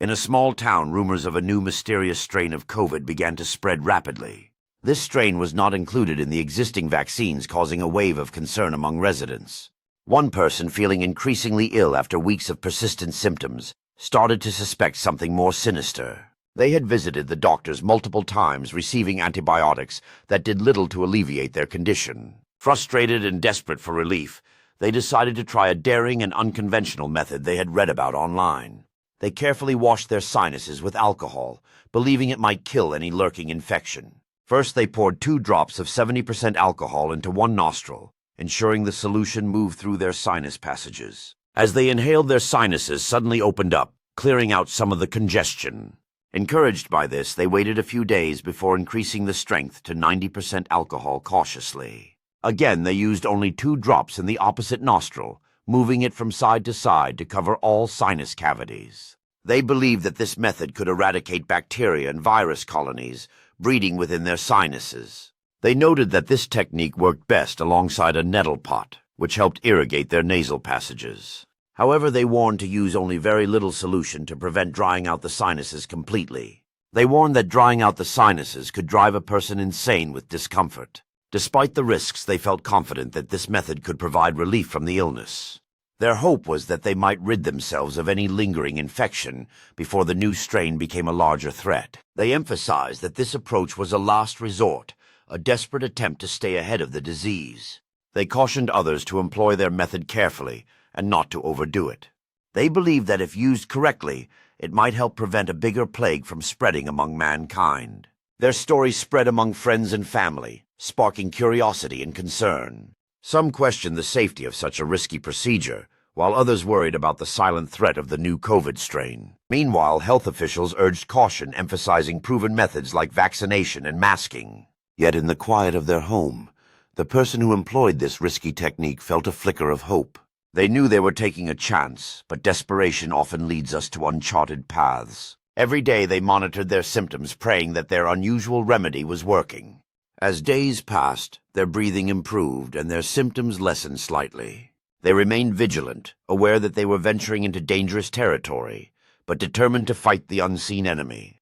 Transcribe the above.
In a small town, rumors of a new mysterious strain of COVID began to spread rapidly. This strain was not included in the existing vaccines, causing a wave of concern among residents. One person, feeling increasingly ill after weeks of persistent symptoms, started to suspect something more sinister. They had visited the doctors multiple times, receiving antibiotics that did little to alleviate their condition. Frustrated and desperate for relief, they decided to try a daring and unconventional method they had read about online. They carefully washed their sinuses with alcohol, believing it might kill any lurking infection. First, they poured 2 drops of 70% alcohol into one nostril, ensuring the solution moved through their sinus passages. As they inhaled, their sinuses suddenly opened up, clearing out some of the congestion. Encouraged by this, they waited a few days before increasing the strength to 90% alcohol cautiously. Again, they used only 2 drops in the opposite nostril, moving it from side to side to cover all sinus cavities. They believed that this method could eradicate bacteria and virus colonies breeding within their sinuses. They noted that this technique worked best alongside a nettle pot, which helped irrigate their nasal passages. However, they warned to use only very little solution to prevent drying out the sinuses completely. They warned that drying out the sinuses could drive a person insane with discomfort. Despite the risks, they felt confident that this method could provide relief from the illness. Their hope was that they might rid themselves of any lingering infection before the new strain became a larger threat. They emphasized that this approach was a last resort, a desperate attempt to stay ahead of the disease. They cautioned others to employ their method carefully and not to overdo it. They believed that if used correctly, it might help prevent a bigger plague from spreading among mankind. Their story spread among friends and family, sparking curiosity and concern. Some questioned the safety of such a risky procedure, while others worried about the silent threat of the new COVID strain. Meanwhile, health officials urged caution, emphasizing proven methods like vaccination and masking. Yet in the quiet of their home, the person who employed this risky technique felt a flicker of hope. They knew they were taking a chance, but desperation often leads us to uncharted paths. Every day they monitored their symptoms, praying that their unusual remedy was working. As days passed, their breathing improved and their symptoms lessened slightly. They remained vigilant, aware that they were venturing into dangerous territory, but determined to fight the unseen enemy.